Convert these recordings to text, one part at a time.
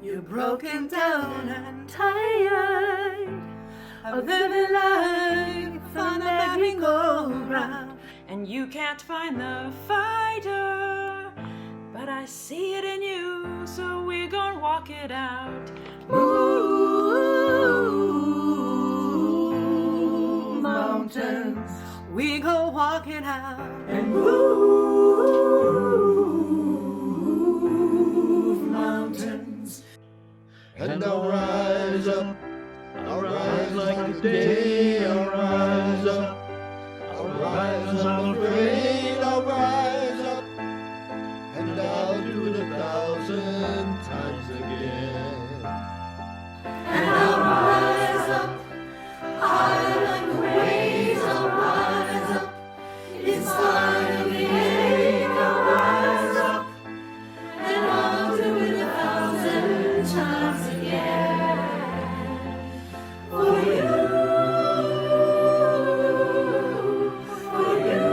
You're broken down and tired of living life on the merry-go-round, and you can't find the fighter, but I see it in you, so we're gonna walk it out. Move mountains, we go walking out, and move mountains. And I'll rise up, I'll rise like the day, I'll rise up, I'll rise unafraid, I'll rise up, and I'll do it 1,000 times again. And I'll rise up, high like the waves, I'll rise up, inside of the ache, I'll rise up, and I'll do it 1,000 times again. For you, for you,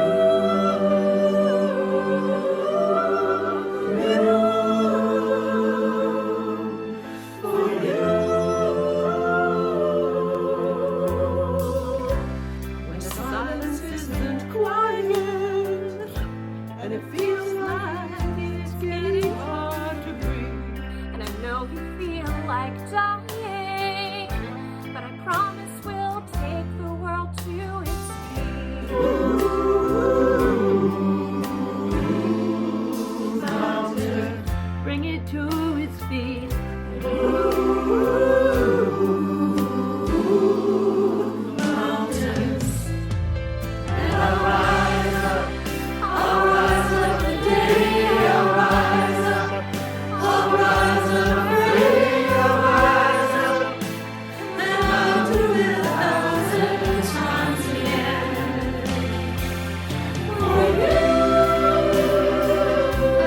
for you. When the silence isn't quiet, and it feels like it's getting hard to breathe, And I know you feel like dying, but I promise we'll take the world to its feet. move mountains, bring it to its feet. Move mountains, and I'll rise up, I'll rise up today, I'll rise up, I'll rise unafraid, I'll rise up, and I'll do it 1,000 times again. For you,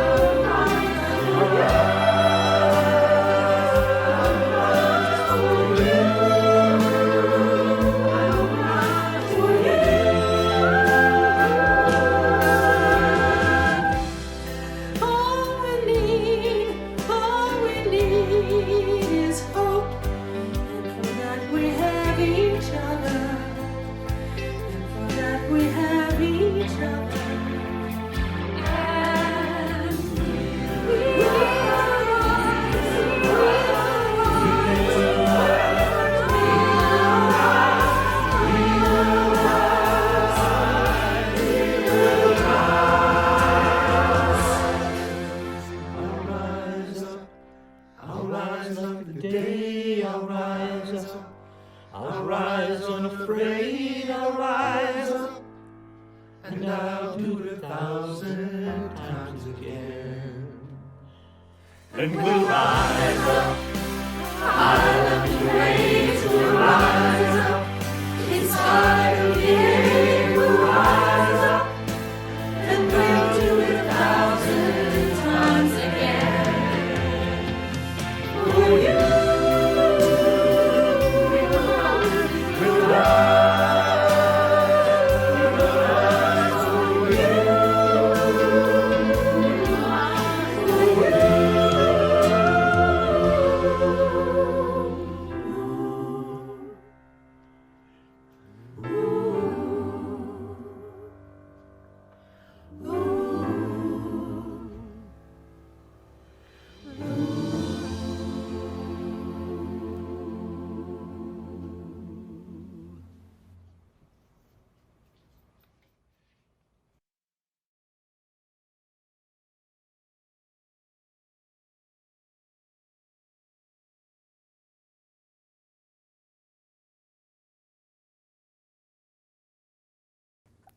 I'll rise for you. All we need is hope, and for that we have each other, and for that we have each other. And we I'll rise up, I'll rise like the day, I'll rise up, I'll rise unafraid, I'll rise up, and I'll do it 1,000 times again. And we'll rise up, high like the waves will rise up, inside of the air will rise up, and we'll do it 1,000 times again. For you, we'll rise for you,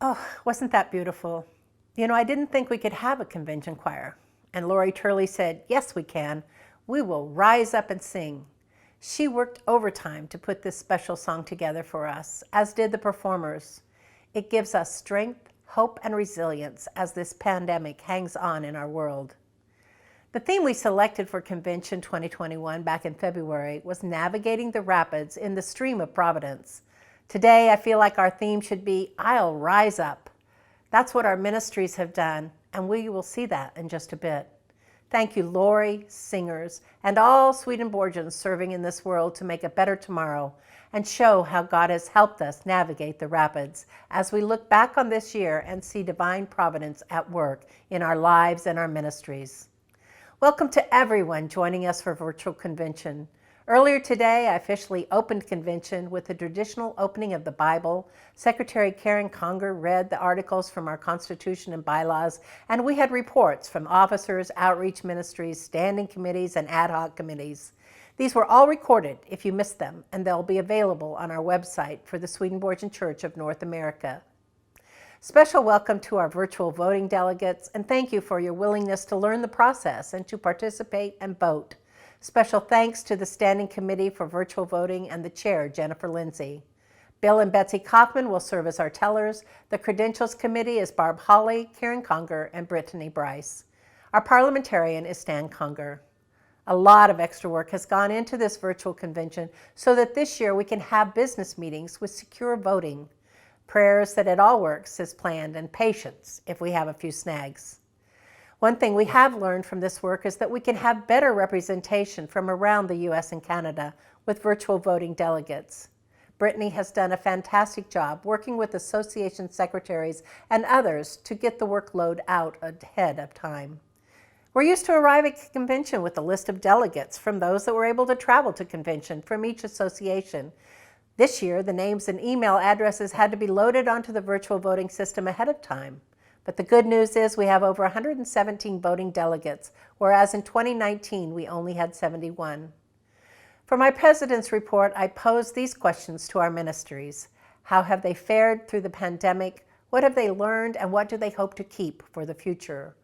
Oh, wasn't that beautiful? You know, I didn't think we could have a convention choir. And Lori Turley said, yes, we can. We will rise up and sing. She worked overtime to put this special song together for us, as did the performers. It gives us strength, hope, and resilience as this pandemic hangs on in our world. The theme we selected for Convention 2021 back in February was navigating the rapids in the stream of Providence. Today, I feel like our theme should be, I'll rise up. That's what our ministries have done, and we will see that in just a bit. Thank you, Lori, singers, and all Swedenborgians serving in this world to make a better tomorrow and show how God has helped us navigate the rapids as we look back on this year and see divine providence at work in our lives and our ministries. Welcome to everyone joining us for virtual convention. Earlier today, I officially opened convention with the traditional opening of the Bible. Secretary Karen Conger read the articles from our Constitution and bylaws, and we had reports from officers, outreach ministries, standing committees, and ad hoc committees. These were all recorded if you missed them, and they'll be available on our website for the Swedenborgian Church of North America. Special welcome to our virtual voting delegates, and thank you for your willingness to learn the process and to participate and vote. Special thanks to the Standing Committee for Virtual Voting and the Chair, Jennifer Lindsay. Bill and Betsy Kaufman will serve as our tellers. The Credentials Committee is Barb Hawley, Karen Conger, and Brittany Bryce. Our parliamentarian is Stan Conger. A lot of extra work has gone into this virtual convention so that this year we can have business meetings with secure voting, prayers that it all works as planned, and patience if we have a few snags. One thing we have learned from this work is that we can have better representation from around the U.S. and Canada with virtual voting delegates. Brittany has done a fantastic job working with association secretaries and others to get the workload out ahead of time. We're used to arriving at convention with a list of delegates from those that were able to travel to convention from each association. This year, the names and email addresses had to be loaded onto the virtual voting system ahead of time. But the good news is we have over 117 voting delegates, whereas in 2019 we only had 71. For my president's report, I posed these questions to our ministries. How have they fared through the pandemic? What have they learned, and what do they hope to keep for the future?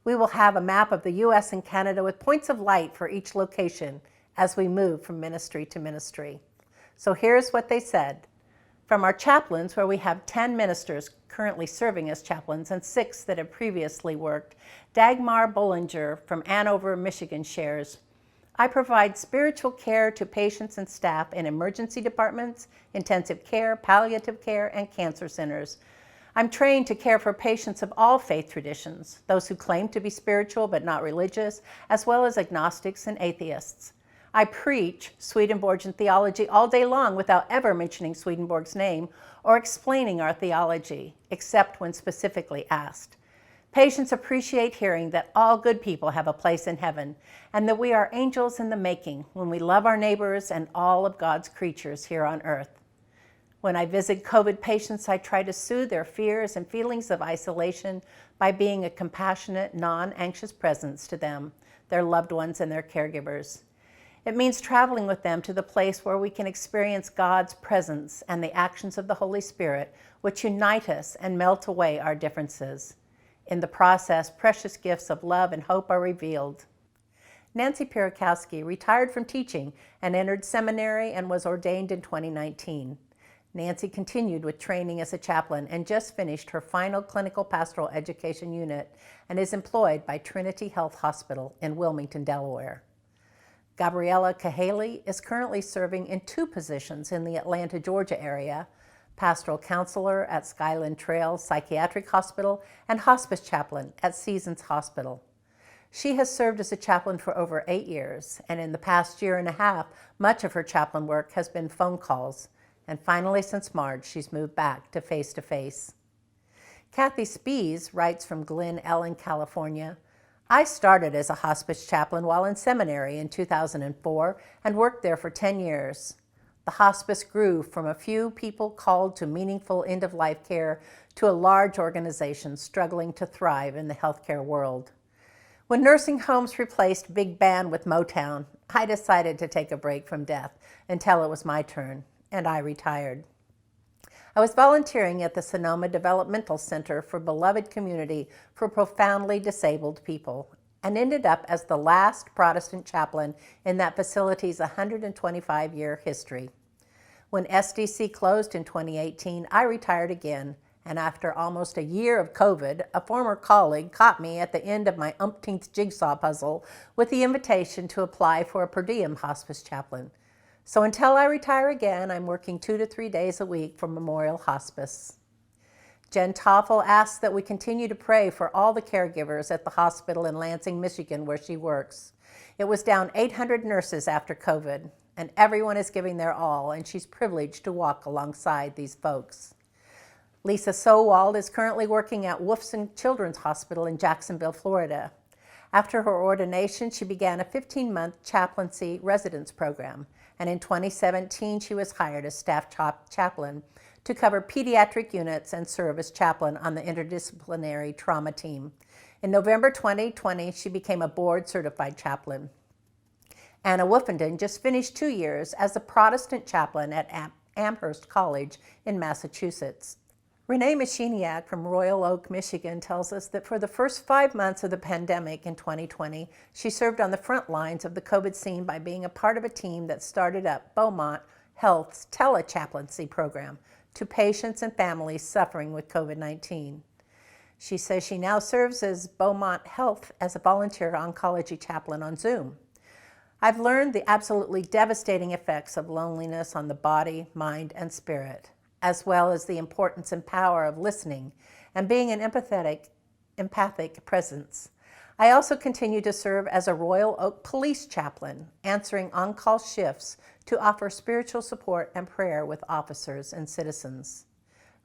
We will have a map of the U.S. and Canada with points of light for each location as we move from ministry to ministry. So here's what they said. From our chaplains, where we have 10 ministers currently serving as chaplains and 6 that have previously worked, Dagmar Bollinger from Andover, Michigan shares, I provide spiritual care to patients and staff in emergency departments, intensive care, palliative care, and cancer centers. I'm trained to care for patients of all faith traditions, those who claim to be spiritual but not religious, as well as agnostics and atheists. I preach Swedenborgian theology all day long without ever mentioning Swedenborg's name or explaining our theology, except when specifically asked. Patients appreciate hearing that all good people have a place in heaven and that we are angels in the making when we love our neighbors and all of God's creatures here on earth. When I visit COVID patients, I try to soothe their fears and feelings of isolation by being a compassionate, non-anxious presence to them, their loved ones, and their caregivers. It means traveling with them to the place where we can experience God's presence and the actions of the Holy Spirit, which unite us and melt away our differences. In the process, precious gifts of love and hope are revealed. Nancy Pierikowski retired from teaching and entered seminary and was ordained in 2019. Nancy continued with training as a chaplain and just finished her final clinical pastoral education unit and is employed by Trinity Health Hospital in Wilmington, Delaware. Gabriella Cahaley is currently serving in 2 positions in the Atlanta, Georgia area, pastoral counselor at Skyland Trail Psychiatric Hospital and hospice chaplain at Seasons Hospital. She has served as a chaplain for over 8 years, and in the past year and a half, much of her chaplain work has been phone calls. And finally, since March, she's moved back to face-to-face. Kathy Spees writes from Glen Ellen, California, I started as a hospice chaplain while in seminary in 2004 and worked there for 10 years. The hospice grew from a few people called to meaningful end-of-life care to a large organization struggling to thrive in the healthcare world. When nursing homes replaced Big Band with Motown, I decided to take a break from death until it was my turn, and I retired. I was volunteering at the Sonoma Developmental Center for Beloved Community for Profoundly Disabled People and ended up as the last Protestant chaplain in that facility's 125-year history. When SDC closed in 2018, I retired again, and after almost a year of COVID, a former colleague caught me at the end of my umpteenth jigsaw puzzle with the invitation to apply for a per diem hospice chaplain. So until I retire again, I'm working 2 to 3 days a week for Memorial Hospice. Jen Toffel asks that we continue to pray for all the caregivers at the hospital in Lansing, Michigan, where she works. It was down 800 nurses after COVID, and everyone is giving their all, and she's privileged to walk alongside these folks. Lisa Sowald is currently working at Wolfson Children's Hospital in Jacksonville, Florida. After her ordination, she began a 15-month chaplaincy residence program, and in 2017, she was hired as staff chaplain to cover pediatric units and serve as chaplain on the interdisciplinary trauma team. In November 2020, she became a board-certified chaplain. Anna Woofenden just finished 2 years as a Protestant chaplain at Amherst College in Massachusetts. Renee Machiniak from Royal Oak, Michigan tells us that for the first 5 months of the pandemic in 2020, she served on the front lines of the COVID scene by being a part of a team that started up Beaumont Health's telechaplaincy program to patients and families suffering with COVID-19. She says she now serves as Beaumont Health as a volunteer oncology chaplain on Zoom. I've learned the absolutely devastating effects of loneliness on the body, mind, and spirit, as well as the importance and power of listening and being an empathic presence. I also continue to serve as a Royal Oak police chaplain, answering on-call shifts to offer spiritual support and prayer with officers and citizens.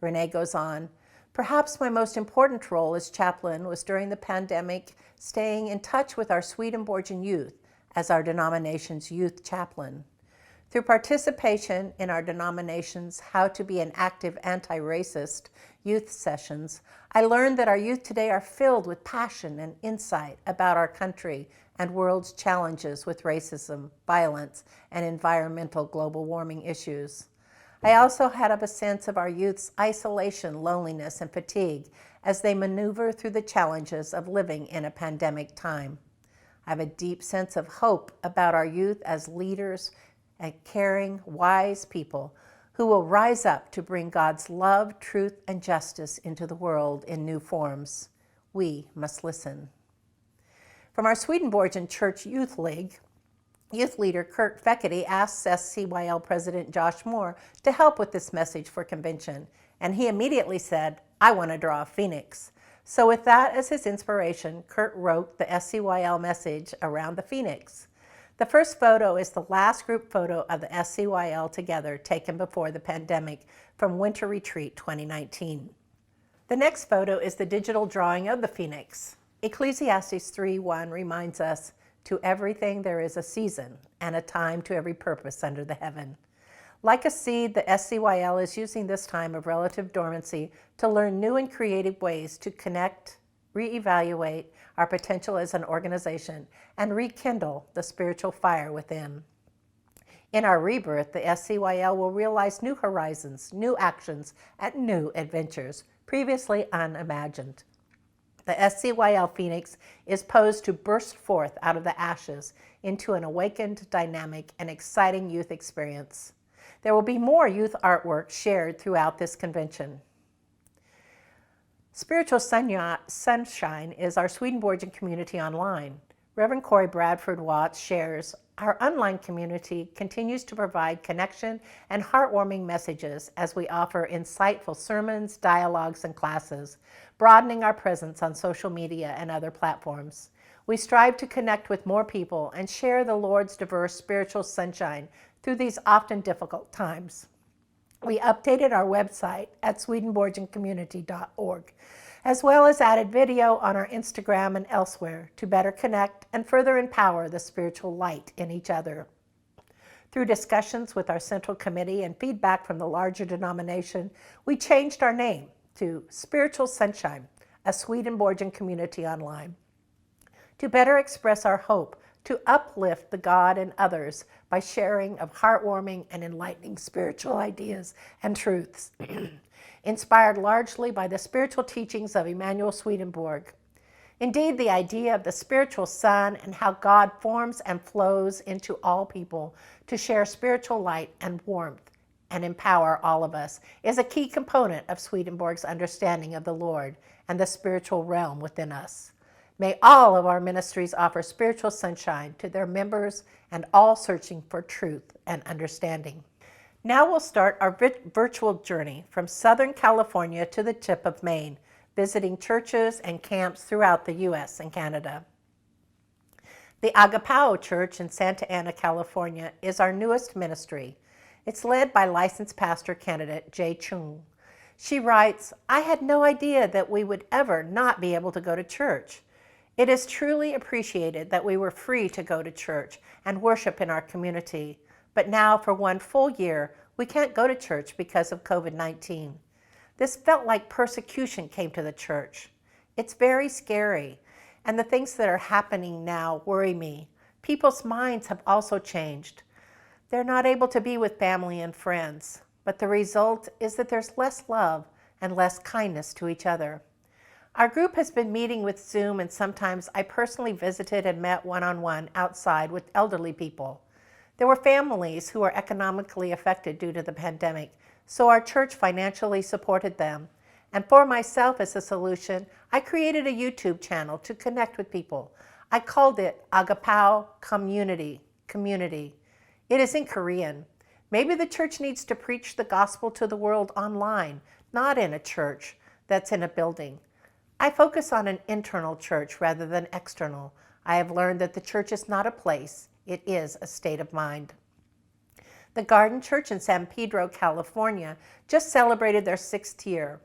Renee goes on, perhaps my most important role as chaplain was during the pandemic, staying in touch with our Swedenborgian youth as our denomination's youth chaplain. Through participation in our denomination's How to Be an Active Anti-Racist youth sessions, I learned that our youth today are filled with passion and insight about our country and world's challenges with racism, violence, and environmental global warming issues. I also had a sense of our youth's isolation, loneliness, and fatigue as they maneuver through the challenges of living in a pandemic time. I have a deep sense of hope about our youth as leaders and caring, wise people who will rise up to bring God's love, truth, and justice into the world in new forms. We must listen. From our Swedenborgian Church Youth League, youth leader Kurt Fekete asks SCYL President Josh Moore to help with this message for convention, and he immediately said, I want to draw a phoenix. So with that as his inspiration, Kurt wrote the SCYL message around the phoenix. The first photo is the last group photo of the SCYL together taken before the pandemic from Winter Retreat 2019. The next photo is the digital drawing of the phoenix. Ecclesiastes 3:1 reminds us, to everything there is a season and a time to every purpose under the heaven. Like a seed, the SCYL is using this time of relative dormancy to learn new and creative ways to connect, reevaluate our potential as an organization, and rekindle the spiritual fire within. In our rebirth, the SCYL will realize new horizons, new actions, and new adventures previously unimagined. The SCYL Phoenix is posed to burst forth out of the ashes into an awakened, dynamic, and exciting youth experience. There will be more youth artwork shared throughout this convention. Spiritual Sunshine is our Swedenborgian community online. Reverend Corey Bradford Watts shares, our online community continues to provide connection and heartwarming messages as we offer insightful sermons, dialogues, and classes, broadening our presence on social media and other platforms. We strive to connect with more people and share the Lord's diverse spiritual sunshine through these often difficult times. We updated our website at swedenborgiancommunity.org, as well as added video on our Instagram and elsewhere to better connect and further empower the spiritual light in each other. Through discussions with our central committee and feedback from the larger denomination, we changed our name to Spiritual Sunshine, a Swedenborgian community online, to better express our hope to uplift the God and others by sharing of heartwarming and enlightening spiritual ideas and truths, inspired largely by the spiritual teachings of Emanuel Swedenborg. Indeed, the idea of the spiritual sun and how God forms and flows into all people to share spiritual light and warmth and empower all of us is a key component of Swedenborg's understanding of the Lord and the spiritual realm within us. May all of our ministries offer spiritual sunshine to their members and all searching for truth and understanding. Now we'll start our virtual journey from Southern California to the tip of Maine, visiting churches and camps throughout the U.S. and Canada. The Agapao Church in Santa Ana, California is our newest ministry. It's led by licensed pastor candidate Jay Chung. She writes, "I had no idea that we would ever not be able to go to church. It is truly appreciated that we were free to go to church and worship in our community. But now for one full year, we can't go to church because of COVID-19. This felt like persecution came to the church. It's very scary, and the things that are happening now worry me. People's minds have also changed. They're not able to be with family and friends, but the result is that there's less love and less kindness to each other. Our group has been meeting with Zoom, and sometimes I personally visited and met one-on-one outside with elderly people. There were families who were economically affected due to the pandemic, so our church financially supported them. And for myself as a solution, I created a YouTube channel to connect with people. I called it Agapao Community. It is in Korean. Maybe the church needs to preach the gospel to the world online, not in a church that's in a building. I focus on an internal church rather than external. I have learned that the church is not a place, it is a state of mind." The Garden Church in San Pedro, California, just celebrated their 6th year.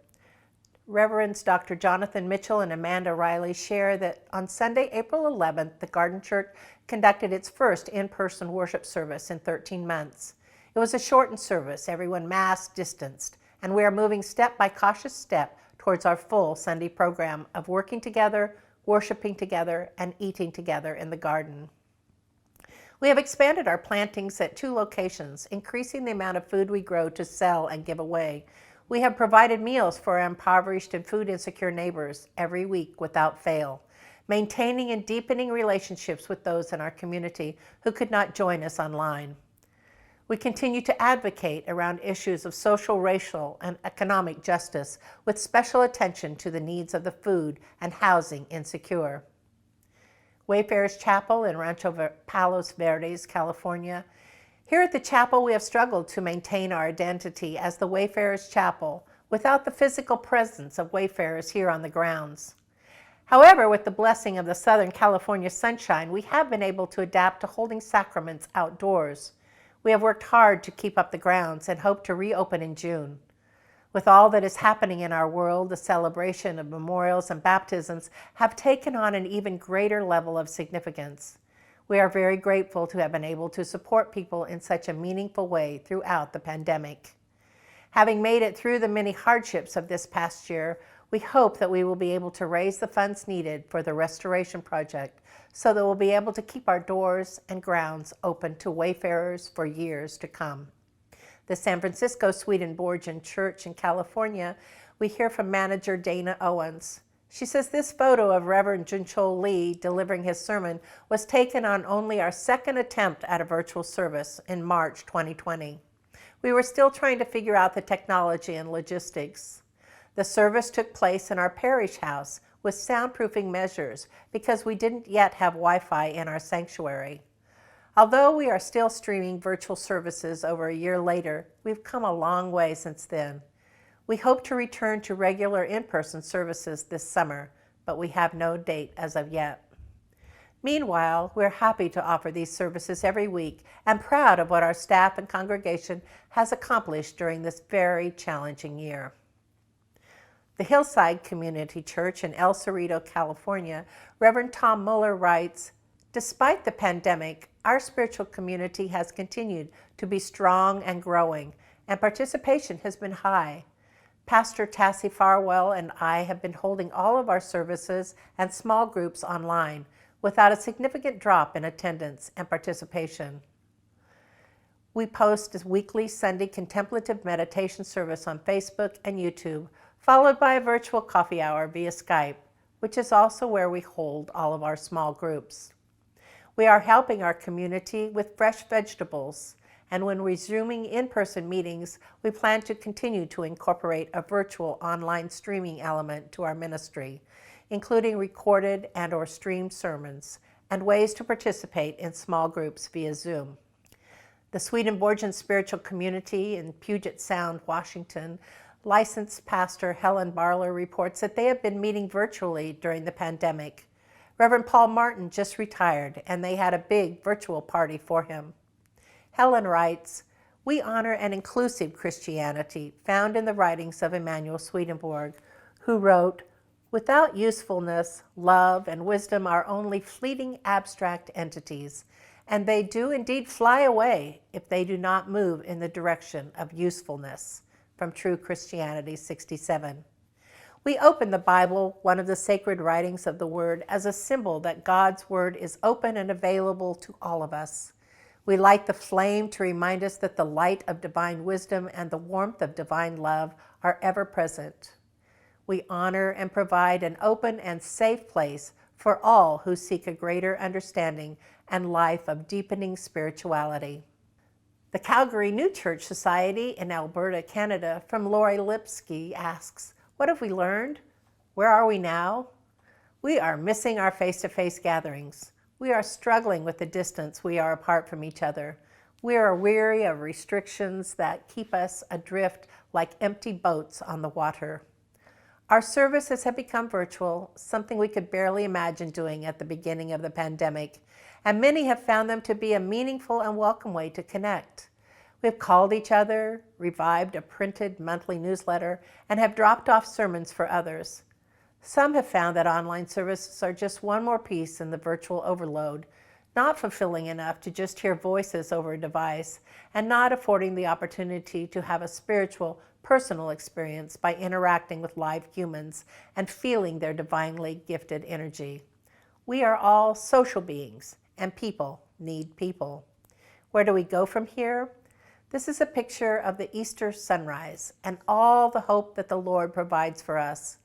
Reverends Dr. Jonathan Mitchell and Amanda Riley share that on Sunday, April 11th, the Garden Church conducted its first in-person worship service in 13 months. It was a shortened service, everyone masked, distanced, and we are moving step by cautious step towards our full Sunday program of working together, worshiping together, and eating together in the garden. We have expanded our plantings at 2 locations, increasing the amount of food we grow to sell and give away. We have provided meals for our impoverished and food insecure neighbors every week without fail, maintaining and deepening relationships with those in our community who could not join us online. We continue to advocate around issues of social, racial, and economic justice with special attention to the needs of the food and housing insecure. Wayfarers Chapel in Rancho Palos Verdes, California. Here at the chapel, we have struggled to maintain our identity as the Wayfarers Chapel without the physical presence of wayfarers here on the grounds. However, with the blessing of the Southern California sunshine, we have been able to adapt to holding sacraments outdoors. We have worked hard to keep up the grounds and hope to reopen in June. With all that is happening in our world, the celebration of memorials and baptisms have taken on an even greater level of significance. We are very grateful to have been able to support people in such a meaningful way throughout the pandemic. Having made it through the many hardships of this past year, we hope that we will be able to raise the funds needed for the restoration project so that we'll be able to keep our doors and grounds open to wayfarers for years to come. The San Francisco Swedenborgian Church in California, we hear from manager Dana Owens. She says this photo of Reverend Junchol Lee delivering his sermon was taken on only our 2nd attempt at a virtual service in March 2020. We were still trying to figure out the technology and logistics. The service took place in our parish house with soundproofing measures because we didn't yet have Wi-Fi in our sanctuary. Although we are still streaming virtual services over a year later, we've come a long way since then. We hope to return to regular in-person services this summer, but we have no date as of yet. Meanwhile, we're happy to offer these services every week and proud of what our staff and congregation has accomplished during this very challenging year. The Hillside Community Church in El Cerrito, California, Reverend Tom Muller writes, "Despite the pandemic, our spiritual community has continued to be strong and growing, and participation has been high. Pastor Tassie Farwell and I have been holding all of our services and small groups online without a significant drop in attendance and participation. We post a weekly Sunday contemplative meditation service on Facebook and YouTube, followed by a virtual coffee hour via Skype, which is also where we hold all of our small groups. We are helping our community with fresh vegetables, and when resuming in-person meetings, we plan to continue to incorporate a virtual online streaming element to our ministry, including recorded and/or streamed sermons, and ways to participate in small groups via Zoom. The Swedenborgian Spiritual Community in Puget Sound, Washington, licensed pastor Helen Barler reports that they have been meeting virtually during the pandemic. Reverend Paul Martin just retired, and they had a big virtual party for him. Helen writes, "We honor an inclusive Christianity found in the writings of Emanuel Swedenborg, who wrote, 'Without usefulness, love and wisdom are only fleeting abstract entities, and they do indeed fly away if they do not move in the direction of usefulness.'" From True Christianity 67. We open the Bible, one of the sacred writings of the Word, as a symbol that God's Word is open and available to all of us. We light the flame to remind us that the light of divine wisdom and the warmth of divine love are ever present. We honor and provide an open and safe place for all who seek a greater understanding and life of deepening spirituality. The Calgary New Church Society in Alberta, Canada, from Lori Lipsky asks, "What have we learned? Where are we now? We are missing our face-to-face gatherings. We are struggling with the distance we are apart from each other. We are weary of restrictions that keep us adrift like empty boats on the water. Our services have become virtual, something we could barely imagine doing at the beginning of the pandemic, and many have found them to be a meaningful and welcome way to connect. We have called each other, revived a printed monthly newsletter, and have dropped off sermons for others. Some have found that online services are just one more piece in the virtual overload, not fulfilling enough to just hear voices over a device, and not affording the opportunity to have a spiritual, personal experience by interacting with live humans and feeling their divinely gifted energy. We are all social beings, and people need people. Where do we go from here? This is a picture of the Easter sunrise and all the hope that the Lord provides for us.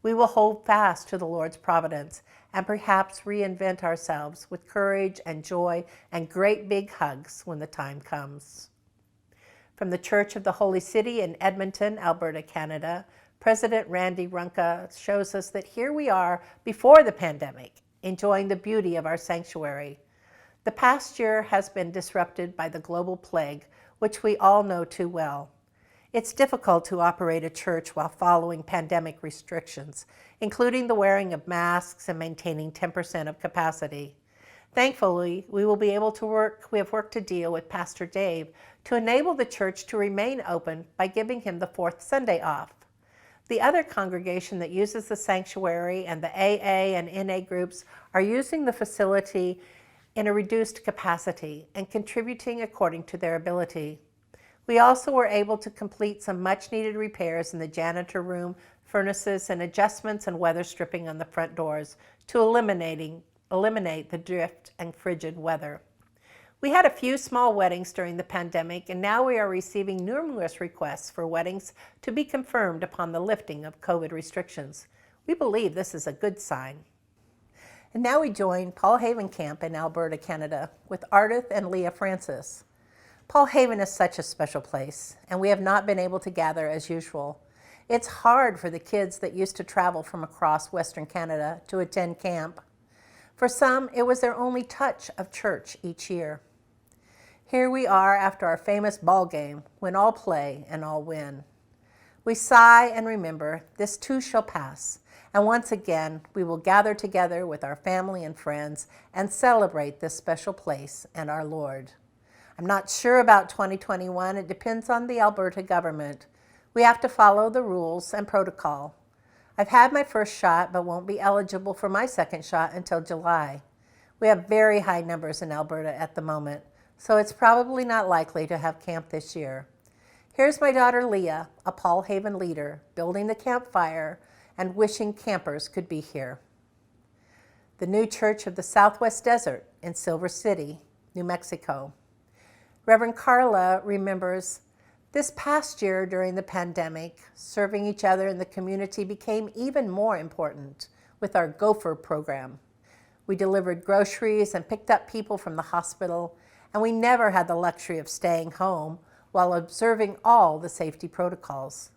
We will hold fast to the Lord's providence and perhaps reinvent ourselves with courage and joy and great big hugs when the time comes. From the Church of the Holy City in Edmonton, Alberta, Canada, President Randy Runka shows us that here we are before the pandemic, enjoying the beauty of our sanctuary. The past year has been disrupted by the global plague, which we all know too well. It's difficult to operate a church while following pandemic restrictions, including the wearing of masks and maintaining 10% of capacity. Thankfully, we have worked to deal with Pastor Dave to enable the church to remain open by giving him the fourth Sunday off. The other congregation that uses the sanctuary and the AA and NA groups are using the facility in a reduced capacity and contributing according to their ability. We also were able to complete some much-needed repairs in the janitor room, furnaces, and adjustments and weather stripping on the front doors to eliminate the drift and frigid weather. We had a few small weddings during the pandemic, and now we are receiving numerous requests for weddings to be confirmed upon the lifting of COVID restrictions. We believe this is a good sign. And now we join Paul Haven Camp in Alberta, Canada, with Ardith and Leah Francis. Paul Haven is such a special place, and we have not been able to gather as usual. It's hard for the kids that used to travel from across Western Canada to attend camp. For some, it was their only touch of church each year. Here we are after our famous ball game, when all play and all win. We sigh and remember, this too shall pass, and once again, we will gather together with our family and friends and celebrate this special place and our Lord. I'm not sure about 2021. It depends on the Alberta government. We have to follow the rules and protocol. I've had my first shot, but won't be eligible for my second shot until July. We have very high numbers in Alberta at the moment, so it's probably not likely to have camp this year. Here's my daughter Leah, a Paul Haven leader, building the campfire and wishing campers could be here. The New Church of the Southwest Desert in Silver City, New Mexico. Reverend Carla remembers, this past year during the pandemic, serving each other in the community became even more important with our Gopher program. We delivered groceries and picked up people from the hospital, and we never had the luxury of staying home while observing all the safety protocols.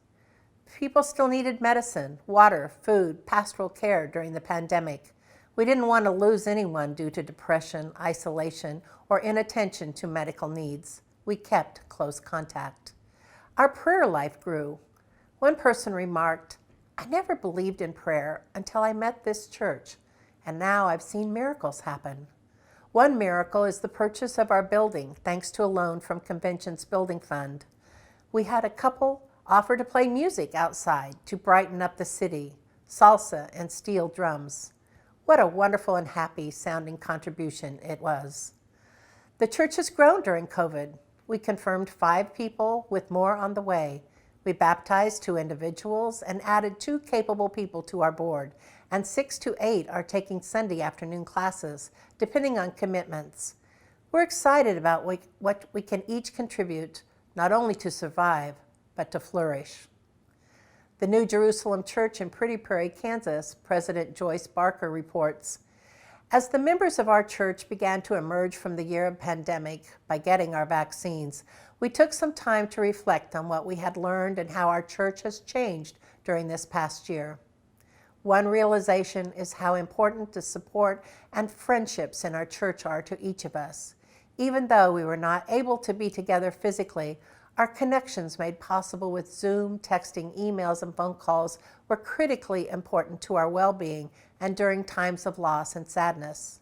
People still needed medicine, water, food, pastoral care during the pandemic. We didn't want to lose anyone due to depression, isolation, or inattention to medical needs. We kept close contact. Our prayer life grew. One person remarked, "I never believed in prayer until I met this church, and now I've seen miracles happen." One miracle is the purchase of our building, thanks to a loan from Convention's Building Fund. We had a couple offer to play music outside to brighten up the city, salsa and steel drums. What a wonderful and happy sounding contribution it was. The church has grown during COVID. We confirmed 5 people with more on the way. We baptized 2 individuals and added 2 capable people to our board, and 6 to 8 are taking Sunday afternoon classes, depending on commitments. We're excited about what we can each contribute, not only to survive, but to flourish. The New Jerusalem Church in Pretty Prairie, Kansas, President Joyce Barker reports, "As the members of our church began to emerge from the year of pandemic by getting our vaccines, we took some time to reflect on what we had learned and how our church has changed during this past year. One realization is how important the support and friendships in our church are to each of us. Even though we were not able to be together physically, our connections made possible with Zoom, texting, emails, and phone calls were critically important to our well-being and during times of loss and sadness.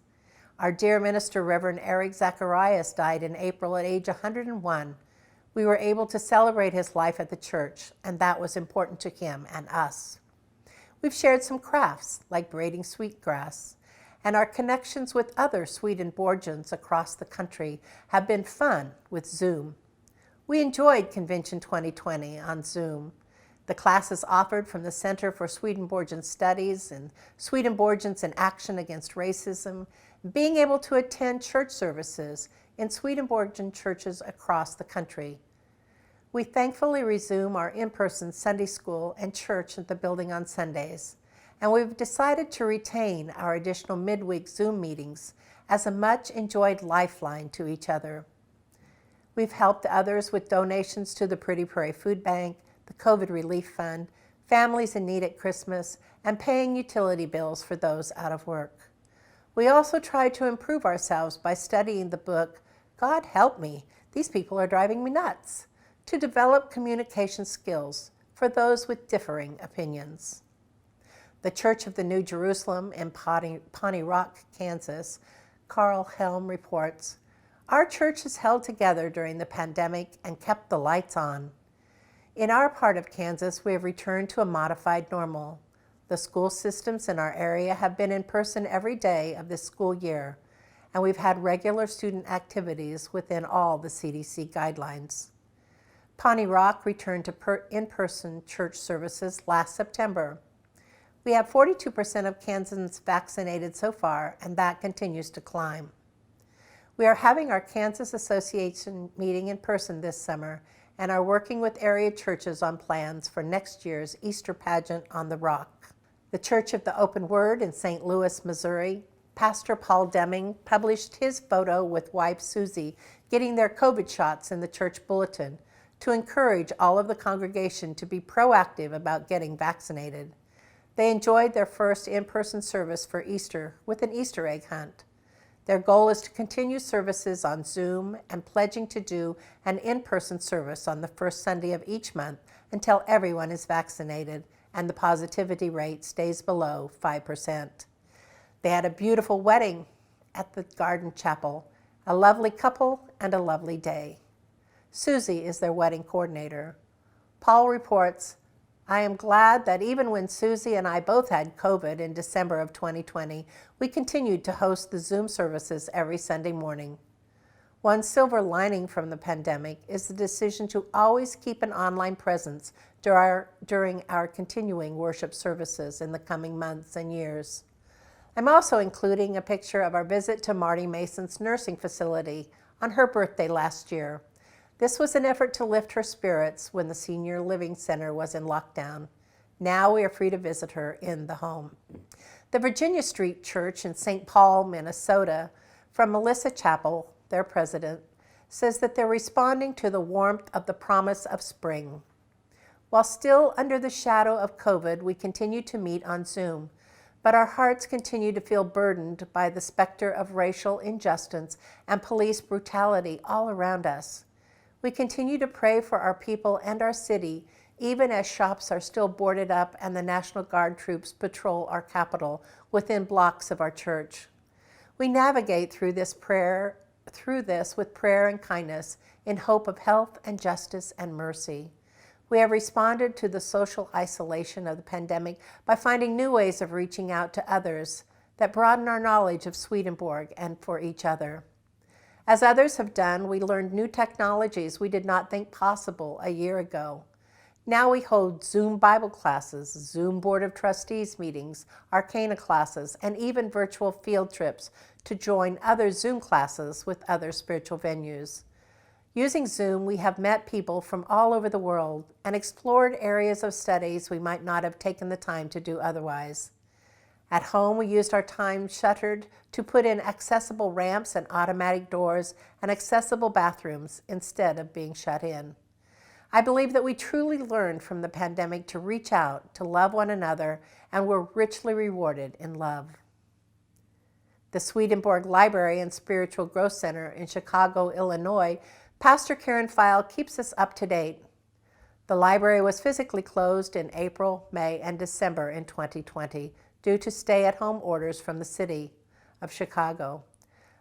Our dear minister, Reverend Eric Zacharias, died in April at age 101. We were able to celebrate his life at the church, and that was important to him and us. We've shared some crafts, like braiding sweetgrass, and our connections with other Swedenborgians across the country have been fun with Zoom. We enjoyed Convention 2020 on Zoom. The classes offered from the Center for Swedenborgian Studies and Swedenborgians in Action Against Racism, being able to attend church services in Swedenborgian churches across the country. We thankfully resume our in-person Sunday school and church at the building on Sundays, and we've decided to retain our additional midweek Zoom meetings as a much-enjoyed lifeline to each other. We've helped others with donations to the Pretty Prairie Food Bank, the COVID Relief Fund, families in need at Christmas, and paying utility bills for those out of work. We also try to improve ourselves by studying the book, God Help Me, These People Are Driving Me Nuts, to develop communication skills for those with differing opinions. The Church of the New Jerusalem in Pawnee Rock, Kansas, Carl Helm reports, "Our church has held together during the pandemic and kept the lights on. In our part of Kansas, we have returned to a modified normal. The school systems in our area have been in person every day of this school year, and we've had regular student activities within all the CDC guidelines." Pawnee Rock returned to in-person church services last September. We have 42% of Kansans vaccinated so far, and that continues to climb. We are having our Kansas Association meeting in person this summer and are working with area churches on plans for next year's Easter pageant on the Rock. The Church of the Open Word in St. Louis, Missouri, Pastor Paul Deming published his photo with wife Susie getting their COVID shots in the church bulletin to encourage all of the congregation to be proactive about getting vaccinated. They enjoyed their first in-person service for Easter with an Easter egg hunt. Their goal is to continue services on Zoom and pledging to do an in-person service on the first Sunday of each month until everyone is vaccinated and the positivity rate stays below 5%. They had a beautiful wedding at the Garden Chapel, a lovely couple and a lovely day. Susie is their wedding coordinator. Paul reports, "I am glad that even when Susie and I both had COVID in December of 2020, we continued to host the Zoom services every Sunday morning. One silver lining from the pandemic is the decision to always keep an online presence during our continuing worship services in the coming months and years." I'm also including a picture of our visit to Marty Mason's nursing facility on her birthday last year. This was an effort to lift her spirits when the senior living center was in lockdown. Now we are free to visit her in the home. The Virginia Street Church in St. Paul, Minnesota, from Melissa Chappell, their president, says that they're responding to the warmth of the promise of spring. While still under the shadow of COVID, we continue to meet on Zoom, but our hearts continue to feel burdened by the specter of racial injustice and police brutality all around us. We continue to pray for our people and our city, even as shops are still boarded up and the National Guard troops patrol our capital within blocks of our church. We navigate through this with prayer and kindness in hope of health and justice and mercy. We have responded to the social isolation of the pandemic by finding new ways of reaching out to others that broaden our knowledge of Swedenborg and for each other. As others have done, we learned new technologies we did not think possible a year ago. Now we hold Zoom Bible classes, Zoom Board of Trustees meetings, Arcana classes, and even virtual field trips to join other Zoom classes with other spiritual venues. Using Zoom, we have met people from all over the world and explored areas of studies we might not have taken the time to do otherwise. At home, we used our time shuttered to put in accessible ramps and automatic doors and accessible bathrooms instead of being shut in. I believe that we truly learned from the pandemic to reach out, to love one another, and were richly rewarded in love. The Swedenborg Library and Spiritual Growth Center in Chicago, Illinois, Pastor Karen File keeps us up to date. The library was physically closed in April, May, and December in 2020 due to stay-at-home orders from the city of Chicago.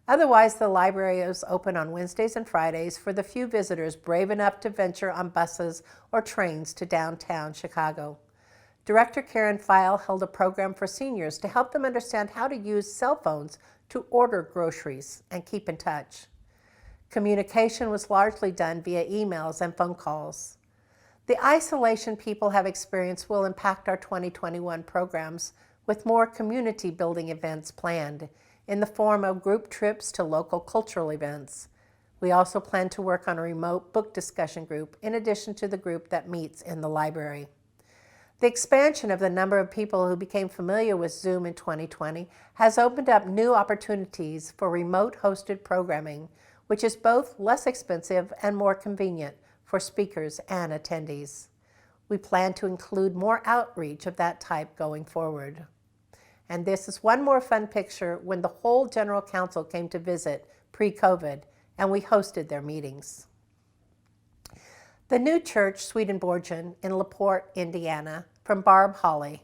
Otherwise, the library is open on Wednesdays and Fridays for the few visitors brave enough to venture on buses or trains to downtown Chicago. Director Karen File held a program for seniors to help them understand how to use cell phones to order groceries and keep in touch. Communication was largely done via emails and phone calls. The isolation people have experienced will impact our 2021 programs with more community-building events planned in the form of group trips to local cultural events. We also plan to work on a remote book discussion group in addition to the group that meets in the library. The expansion of the number of people who became familiar with Zoom in 2020 has opened up new opportunities for remote-hosted programming, which is both less expensive and more convenient for speakers and attendees. We plan to include more outreach of that type going forward. And this is one more fun picture when the whole General Council came to visit pre-COVID, and we hosted their meetings. The new church, Swedenborgen, in LaPorte, Indiana, from Barb Holly.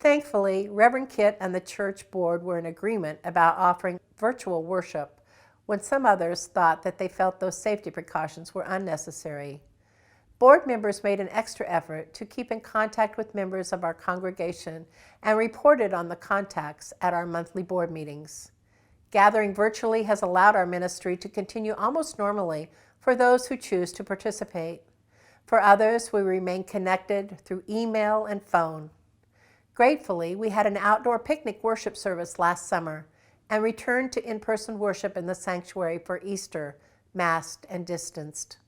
Thankfully, Reverend Kit and the church board were in agreement about offering virtual worship when some others thought that they felt those safety precautions were unnecessary. Board members made an extra effort to keep in contact with members of our congregation and reported on the contacts at our monthly board meetings. Gathering virtually has allowed our ministry to continue almost normally for those who choose to participate. For others, we remain connected through email and phone. Gratefully, we had an outdoor picnic worship service last summer and returned to in-person worship in the sanctuary for Easter, masked and distanced.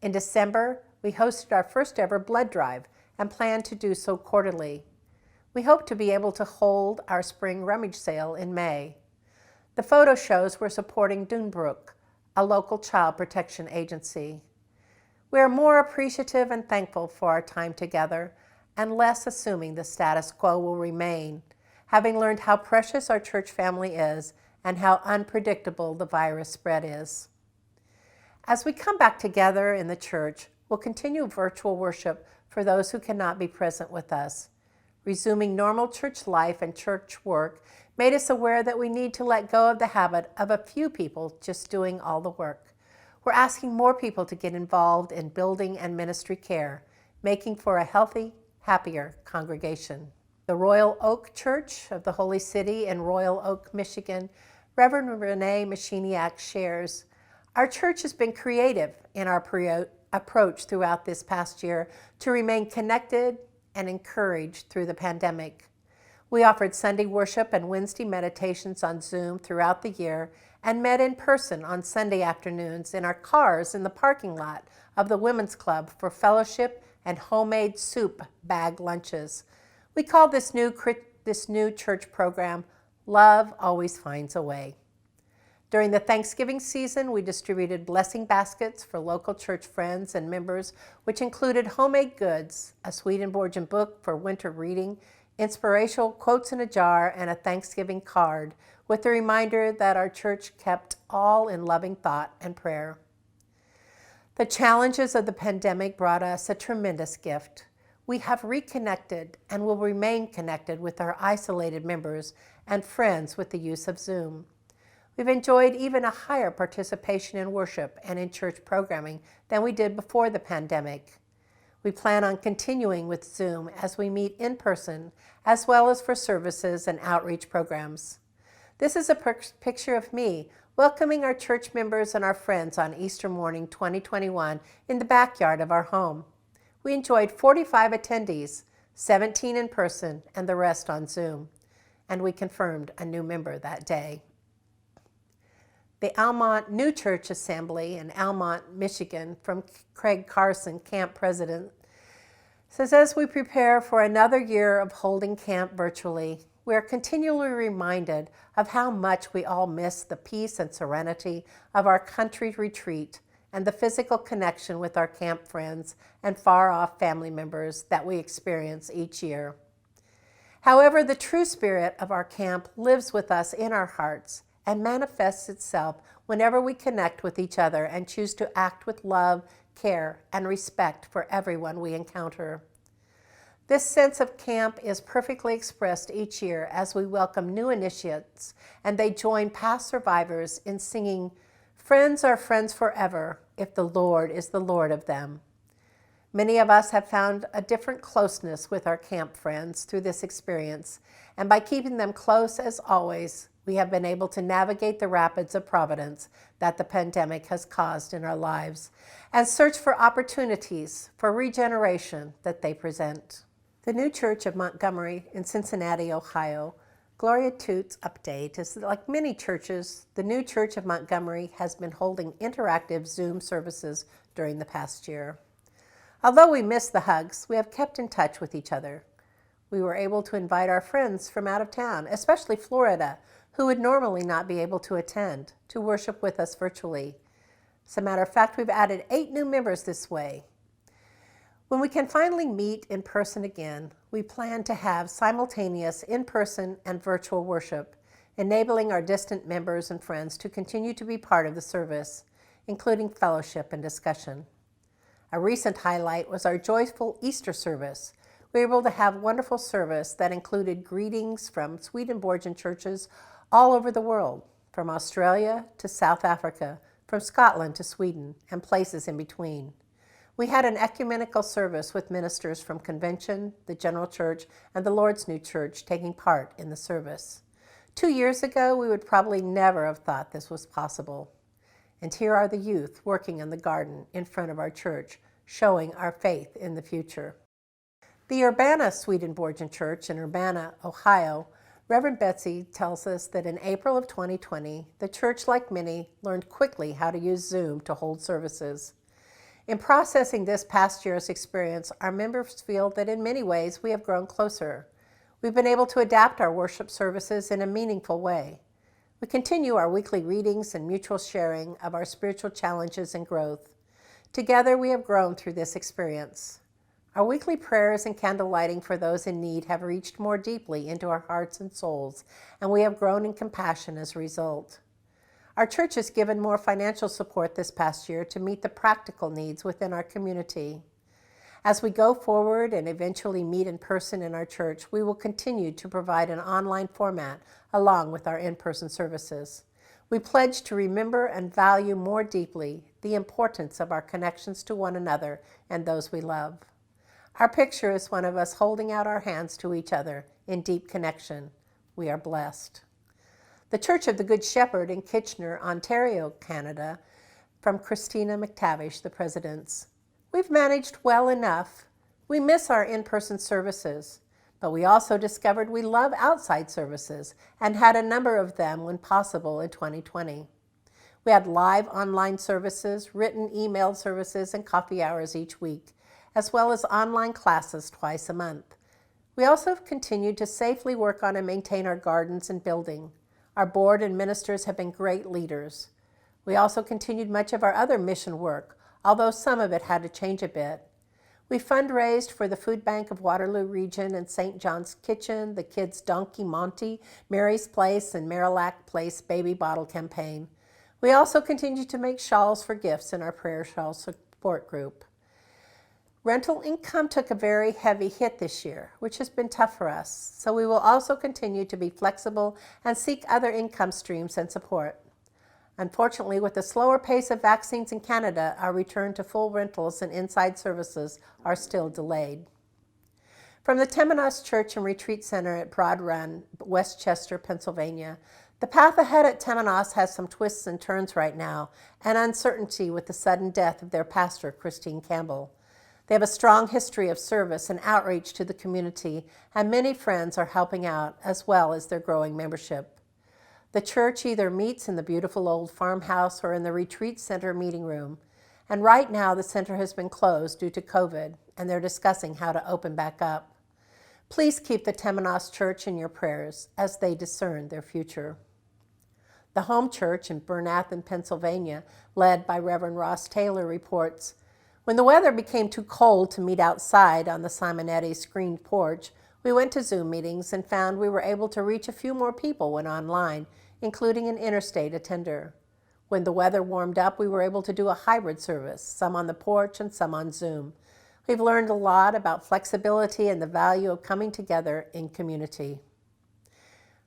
In December, we hosted our first ever blood drive and plan to do so quarterly. We hope to be able to hold our spring rummage sale in May. The photo shows we're supporting Dunebrook, a local child protection agency. We are more appreciative and thankful for our time together and less assuming the status quo will remain, having learned how precious our church family is and how unpredictable the virus spread is. As we come back together in the church, we'll continue virtual worship for those who cannot be present with us. Resuming normal church life and church work made us aware that we need to let go of the habit of a few people just doing all the work. We're asking more people to get involved in building and ministry care, making for a healthy, happier congregation. The Royal Oak Church of the Holy City in Royal Oak, Michigan, Reverend Renee Machiniak shares, "Our church has been creative in our approach throughout this past year to remain connected and encouraged through the pandemic. We offered Sunday worship and Wednesday meditations on Zoom throughout the year and met in person on Sunday afternoons in our cars in the parking lot of the Women's Club for fellowship and homemade soup bag lunches. We call this new church program, Love Always Finds a Way." During the Thanksgiving season, we distributed blessing baskets for local church friends and members, which included homemade goods, a Swedenborgian book for winter reading, inspirational quotes in a jar, and a Thanksgiving card with the reminder that our church kept all in loving thought and prayer. The challenges of the pandemic brought us a tremendous gift. We have reconnected and will remain connected with our isolated members and friends with the use of Zoom. We've enjoyed even a higher participation in worship and in church programming than we did before the pandemic. We plan on continuing with Zoom as we meet in person, as well as for services and outreach programs. This is a picture of me welcoming our church members and our friends on Easter morning 2021 in the backyard of our home. We enjoyed 45 attendees, 17 in person and the rest on Zoom, and we confirmed a new member that day. The Almont New Church Assembly in Almont, Michigan, from Craig Carson, camp president, says, as we prepare for another year of holding camp virtually, we are continually reminded of how much we all miss the peace and serenity of our country retreat and the physical connection with our camp friends and far-off family members that we experience each year. However, the true spirit of our camp lives with us in our hearts and manifests itself whenever we connect with each other and choose to act with love, care, and respect for everyone we encounter. This sense of camp is perfectly expressed each year as we welcome new initiates and they join past survivors in singing, "Friends are friends forever if the Lord is the Lord of them." Many of us have found a different closeness with our camp friends through this experience, and by keeping them close as always, we have been able to navigate the rapids of providence that the pandemic has caused in our lives and search for opportunities for regeneration that they present. The New Church of Montgomery in Cincinnati, Ohio, Gloria Toots' update is that, like many churches, the New Church of Montgomery has been holding interactive Zoom services during the past year. Although we miss the hugs, we have kept in touch with each other. We were able to invite our friends from out of town, especially Florida, who would normally not be able to attend, to worship with us virtually. As a matter of fact, we've added 8 new members this way. When we can finally meet in person again, we plan to have simultaneous in-person and virtual worship, enabling our distant members and friends to continue to be part of the service, including fellowship and discussion. A recent highlight was our joyful Easter service. We were able to have wonderful service that included greetings from Swedenborgian churches all over the world, from Australia to South Africa, from Scotland to Sweden, and places in between. We had an ecumenical service with ministers from Convention, the General Church, and the Lord's New Church taking part in the service. 2 years ago, we would probably never have thought this was possible. And here are the youth working in the garden in front of our church, showing our faith in the future. The Urbana Swedenborgian Church in Urbana, Ohio, Reverend Batie tells us that in April of 2020, the church, like many, learned quickly how to use Zoom to hold services. In processing this past year's experience, our members feel that in many ways we have grown closer. We've been able to adapt our worship services in a meaningful way. We continue our weekly readings and mutual sharing of our spiritual challenges and growth. Together, we have grown through this experience. Our weekly prayers and candle lighting for those in need have reached more deeply into our hearts and souls, and we have grown in compassion as a result. Our church has given more financial support this past year to meet the practical needs within our community. As we go forward and eventually meet in person in our church, we will continue to provide an online format along with our in-person services. We pledge to remember and value more deeply the importance of our connections to one another and those we love. Our picture is one of us holding out our hands to each other in deep connection. We are blessed. The Church of the Good Shepherd in Kitchener, Ontario, Canada, from Christina McTavish, the presidents. We've managed well enough. We miss our in-person services, but we also discovered we love outside services and had a number of them when possible in 2020. We had live online services, written email services, and coffee hours each week, as well as online classes twice a month. We also have continued to safely work on and maintain our gardens and building. Our board and ministers have been great leaders. We also continued much of our other mission work, although some of it had to change a bit. We fundraised for the Food Bank of Waterloo Region and St. John's Kitchen, the Kids' Donkey Monte, Mary's Place, and Marillac Place Baby Bottle Campaign. We also continued to make shawls for gifts in our prayer shawl support group. Rental income took a very heavy hit this year, which has been tough for us, so we will also continue to be flexible and seek other income streams and support. Unfortunately, with the slower pace of vaccines in Canada, our return to full rentals and inside services are still delayed. From the Temenos Church and Retreat Center at Broad Run, Westchester, Pennsylvania, the path ahead at Temenos has some twists and turns right now, and uncertainty with the sudden death of their pastor, Christine Campbell. They have a strong history of service and outreach to the community, and many friends are helping out, as well as their growing membership. The church either meets in the beautiful old farmhouse or in the retreat center meeting room, and right now the center has been closed due to COVID, and they're discussing how to open back up. Please keep the Temenos Church in your prayers as they discern their future. The home church in Bernathen, Pennsylvania, led by Reverend Ross Taylor, reports, when the weather became too cold to meet outside on the Simonetti screened porch, we went to Zoom meetings and found we were able to reach a few more people when online, including an interstate attender. When the weather warmed up, we were able to do a hybrid service, some on the porch and some on Zoom. We've learned a lot about flexibility and the value of coming together in community.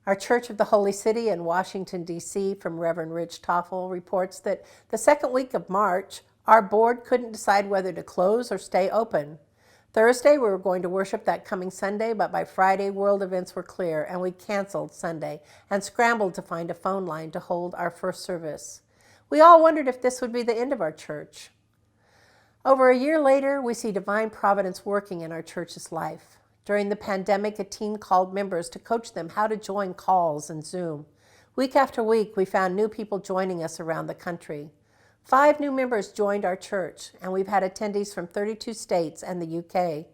Our Church of the Holy City in Washington, D.C., from Reverend Rich Toffel, reports that the second week of March, our board couldn't decide whether to close or stay open. Thursday, we were going to worship that coming Sunday, but by Friday, world events were clear, and we canceled Sunday and scrambled to find a phone line to hold our first service. We all wondered if this would be the end of our church. Over a year later, we see divine providence working in our church's life. During the pandemic, a team called members to coach them how to join calls and Zoom. Week after week, we found new people joining us around the country. 5 new members joined our church, and we've had attendees from 32 states and the UK.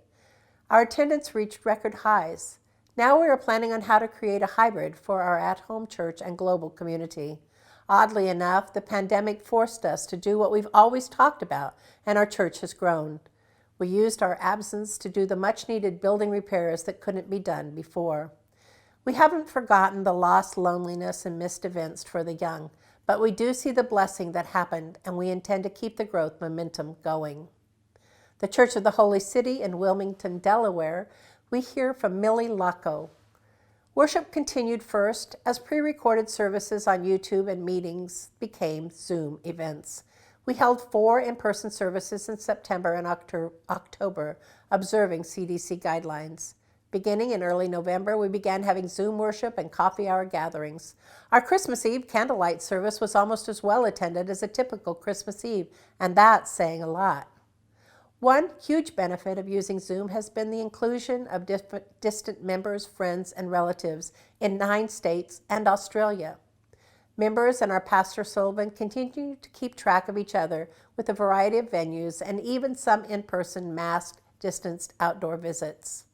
Our attendance reached record highs. Now we are planning on how to create a hybrid for our at-home church and global community. Oddly enough, the pandemic forced us to do what we've always talked about, and our church has grown. We used our absence to do the much-needed building repairs that couldn't be done before. We haven't forgotten the lost loneliness and missed events for the young, but we do see the blessing that happened, and we intend to keep the growth momentum going. The Church of the Holy City in Wilmington, Delaware, we hear from Millie Lacco. Worship continued first as pre-recorded services on YouTube and meetings became Zoom events. We held 4 in-person services in September and October, observing CDC guidelines. Beginning in early November, we began having Zoom worship and coffee hour gatherings. Our Christmas Eve candlelight service was almost as well attended as a typical Christmas Eve, and that's saying a lot. One huge benefit of using Zoom has been the inclusion of distant members, friends, and relatives in 9 states and Australia. Members and our Pastor Sullivan continue to keep track of each other with a variety of venues and even some in-person masked, distanced outdoor visits.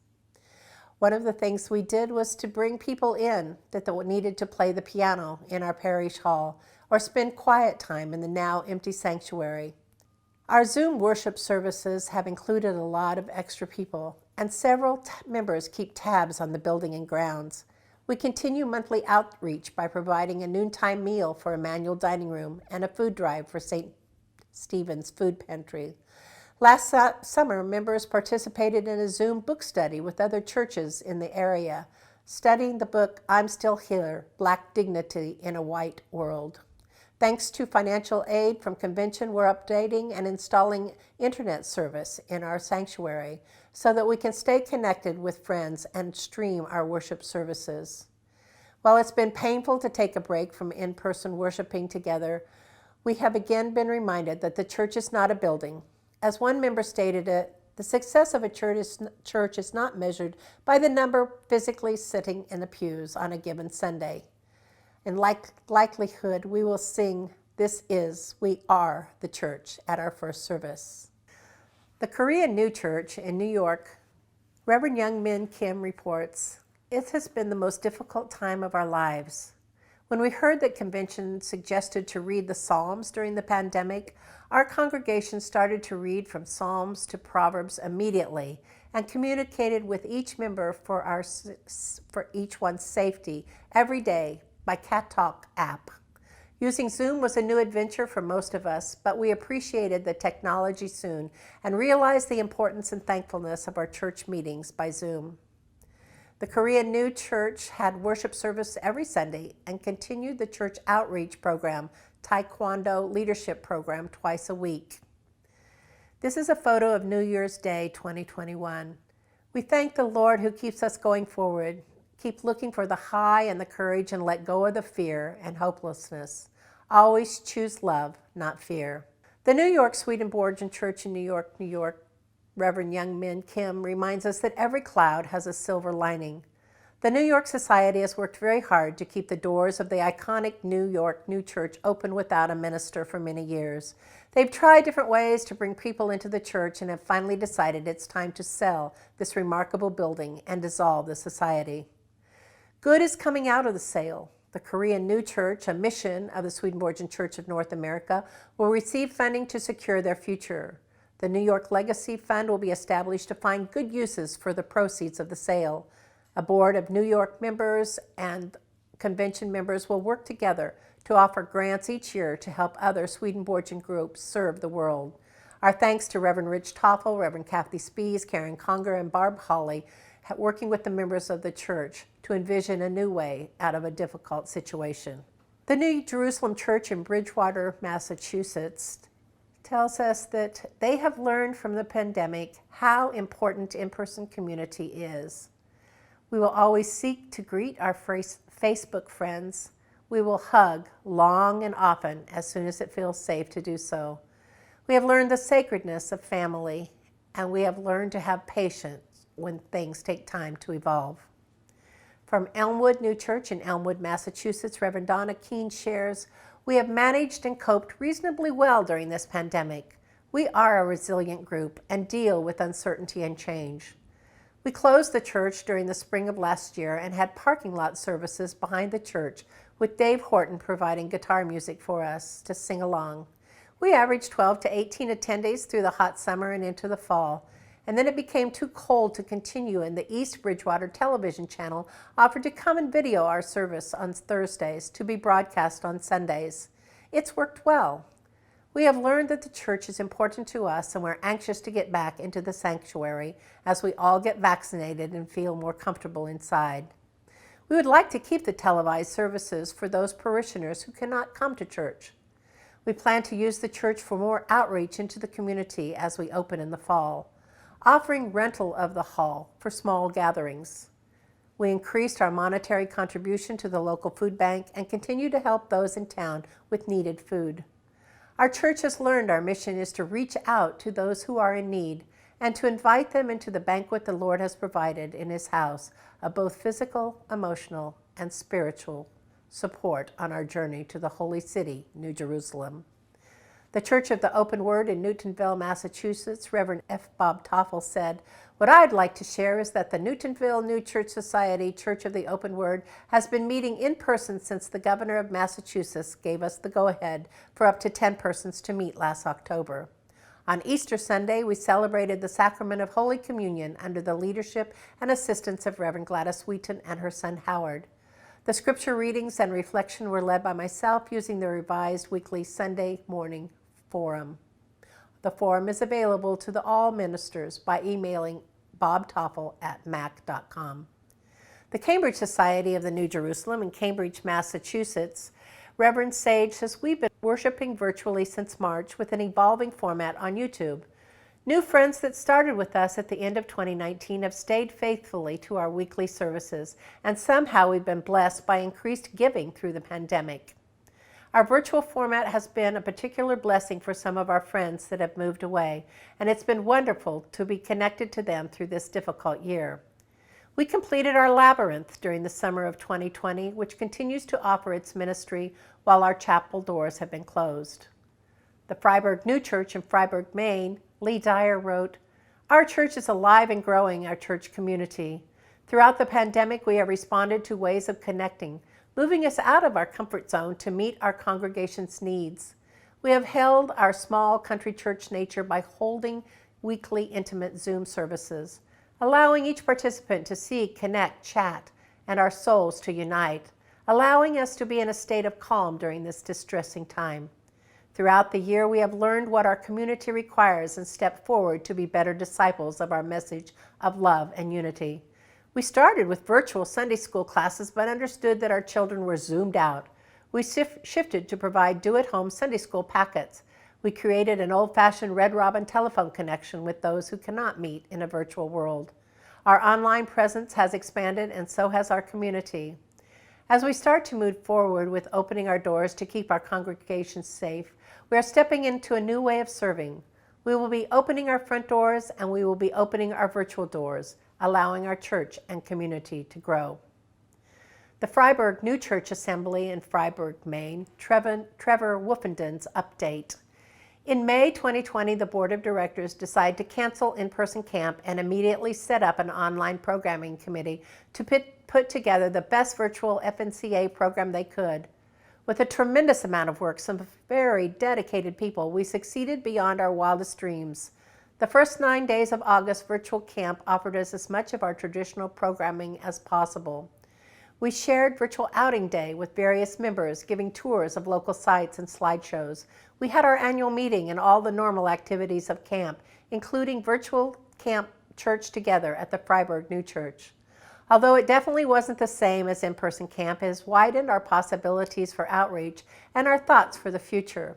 One of the things we did was to bring people in that needed to play the piano in our parish hall or spend quiet time in the now empty sanctuary. Our Zoom worship services have included a lot of extra people, and several members keep tabs on the building and grounds. We continue monthly outreach by providing a noontime meal for Emmanuel Dining Room and a food drive for St. Stephen's Food Pantry. Last summer, members participated in a Zoom book study with other churches in the area, studying the book, I'm Still Here, Black Dignity in a White World. Thanks to financial aid from Convention, we're updating and installing internet service in our sanctuary so that we can stay connected with friends and stream our worship services. While it's been painful to take a break from in-person worshiping together, we have again been reminded that the church is not a building. As one member stated it, the success of a church is not measured by the number physically sitting in the pews on a given Sunday. In likelihood, we will sing, We Are the Church at our first service. The Korean New Church in New York, Reverend Young Min Kim reports, it has been the most difficult time of our lives. When we heard that Convention suggested to read the Psalms during the pandemic, our congregation started to read from Psalms to Proverbs immediately and communicated with each member for each one's safety every day by Cat Talk app. Using Zoom was a new adventure for most of us, but we appreciated the technology soon and realized the importance and thankfulness of our church meetings by Zoom. The Korean New Church had worship service every Sunday and continued the church outreach program, Taekwondo leadership program, twice a week. This is a photo of New Year's Day 2021. We thank the Lord who keeps us going forward. Keep looking for the high and the courage and let go of the fear and hopelessness. Always choose love, not fear. The New York Swedenborgian Church in New York, New York, Reverend Young Min Kim reminds us that every cloud has a silver lining. The New York Society has worked very hard to keep the doors of the iconic New York New Church open without a minister for many years. They've tried different ways to bring people into the church and have finally decided it's time to sell this remarkable building and dissolve the society. Good is coming out of the sale. The Korean New Church, a mission of the Swedenborgian Church of North America, will receive funding to secure their future. The New York Legacy Fund will be established to find good uses for the proceeds of the sale. A board of New York members and convention members will work together to offer grants each year to help other Swedenborgian groups serve the world. Our thanks to Reverend Rich Toffel, Reverend Kathy Spees, Karen Conger, and Barb Hawley, working with the members of the church to envision a new way out of a difficult situation. The New Jerusalem Church in Bridgewater, Massachusetts, tells us that they have learned from the pandemic how important in-person community is. We will always seek to greet our Facebook friends. We will hug long and often as soon as it feels safe to do so. We have learned the sacredness of family, and we have learned to have patience when things take time to evolve. From Elmwood New Church in Elmwood, Massachusetts, Reverend Donna Keene shares, "We have managed and coped reasonably well during this pandemic. We are a resilient group and deal with uncertainty and change. We closed the church during the spring of last year and had parking lot services behind the church with Dave Horton providing guitar music for us to sing along. We averaged 12 to 18 attendees through the hot summer and into the fall. And then it became too cold to continue, and the East Bridgewater television channel offered to come and video our service on Thursdays to be broadcast on Sundays. It's worked well. We have learned that the church is important to us, and we're anxious to get back into the sanctuary as we all get vaccinated and feel more comfortable inside. We would like to keep the televised services for those parishioners who cannot come to church. We plan to use the church for more outreach into the community as we open in the fall, offering rental of the hall for small gatherings. We increased our monetary contribution to the local food bank and continue to help those in town with needed food. Our church has learned our mission is to reach out to those who are in need and to invite them into the banquet the Lord has provided in His house of both physical, emotional, and spiritual support on our journey to the holy city, New Jerusalem. The Church of the Open Word in Newtonville, Massachusetts, Reverend F. Bob Toffel said, "What I'd like to share is that the Newtonville New Church Society, Church of the Open Word, has been meeting in person since the governor of Massachusetts gave us the go-ahead for up to 10 persons to meet last October. On Easter Sunday, we celebrated the sacrament of Holy Communion under the leadership and assistance of Reverend Gladys Wheaton and her son Howard. The scripture readings and reflection were led by myself using the revised weekly Sunday morning forum. The forum is available to all ministers by emailing bobtoffel@mac.com. The Cambridge Society of the New Jerusalem in Cambridge, Massachusetts, Reverend Sage says, "We've been worshiping virtually since March with an evolving format on YouTube. New friends that started with us at the end of 2019 have stayed faithfully to our weekly services, and somehow we've been blessed by increased giving through the pandemic. Our virtual format has been a particular blessing for some of our friends that have moved away, and it's been wonderful to be connected to them through this difficult year. We completed our labyrinth during the summer of 2020, which continues to offer its ministry while our chapel doors have been closed." The Freiburg New Church in Freiburg, Maine, Lee Dyer wrote, "Our church is alive and growing, our church community. Throughout the pandemic, we have responded to ways of connecting, moving us out of our comfort zone to meet our congregation's needs. We have held our small country church nature by holding weekly intimate Zoom services, allowing each participant to see, connect, chat, and our souls to unite, allowing us to be in a state of calm during this distressing time. Throughout the year, we have learned what our community requires and stepped forward to be better disciples of our message of love and unity. We started with virtual Sunday school classes, but understood that our children were zoomed out. We shifted to provide do-at-home Sunday school packets. We created an old-fashioned Red Robin telephone connection with those who cannot meet in a virtual world. Our online presence has expanded, and so has our community. As we start to move forward with opening our doors to keep our congregations safe, we are stepping into a new way of serving. We will be opening our front doors, and we will be opening our virtual doors, allowing our church and community to grow. The Freiburg New Church Assembly in Freiburg, Maine, Trevor Wolfenden's update. In May 2020, the Board of Directors decided to cancel in-person camp and immediately set up an online programming committee to put together the best virtual FNCA program they could. With a tremendous amount of work, some very dedicated people, we succeeded beyond our wildest dreams. The first 9 days of August virtual camp offered us as much of our traditional programming as possible. We shared virtual outing day with various members, giving tours of local sites and slideshows. We had our annual meeting and all the normal activities of camp, including virtual camp church together at the Freiburg New Church. Although it definitely wasn't the same as in-person camp, it has widened our possibilities for outreach and our thoughts for the future.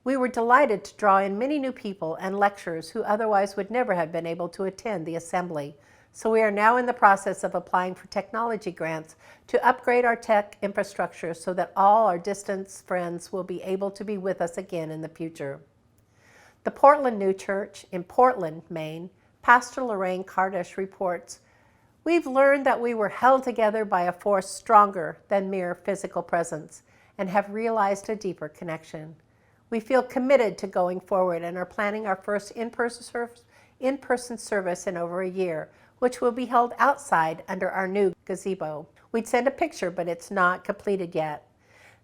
We were delighted to draw in many new people and lecturers who otherwise would never have been able to attend the assembly. So we are now in the process of applying for technology grants to upgrade our tech infrastructure so that all our distance friends will be able to be with us again in the future. The Portland New Church in Portland, Maine, Pastor Lorraine Kardash reports, "We've learned that we were held together by a force stronger than mere physical presence and have realized a deeper connection. We feel committed to going forward and are planning our first in-person service in over a year, which will be held outside under our new gazebo. We'd send a picture, but it's not completed yet.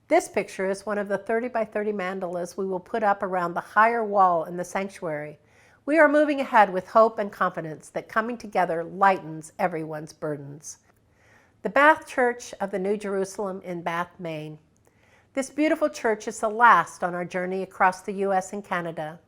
This picture is one of the 30 by 30 mandalas we will put up around the higher wall in the sanctuary. We are moving ahead with hope and confidence that coming together lightens everyone's burdens." The Bath Church of the New Jerusalem in Bath, Maine. This beautiful church is the last on our journey across the U.S. and Canada.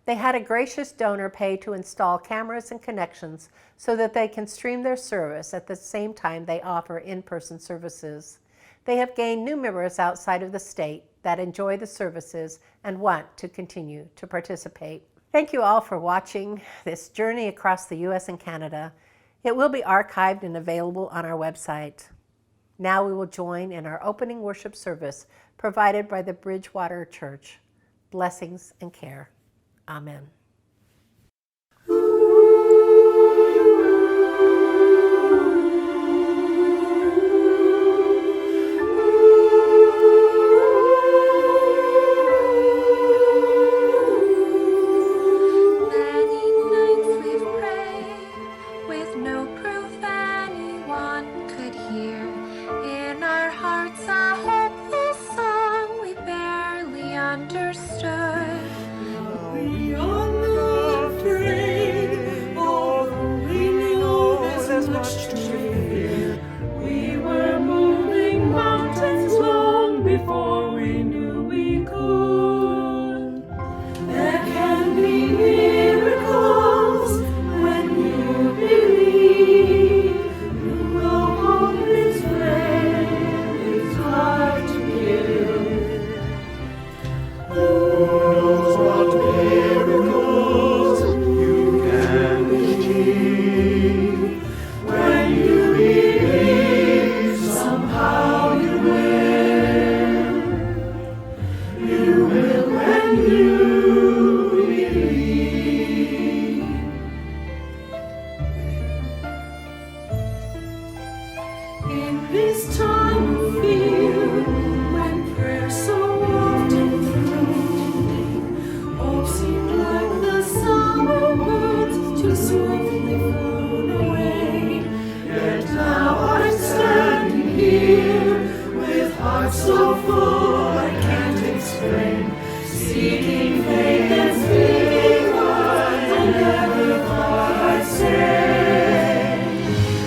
They had a gracious donor pay to install cameras and connections so that they can stream their service at the same time they offer in-person services. They have gained new members outside of the state that enjoy the services and want to continue to participate. Thank you all for watching this journey across the U.S. and Canada. It will be archived and available on our website. Now we will join in our opening worship service provided by the Bridgewater Church. Blessings and care. Amen.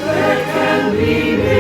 There can be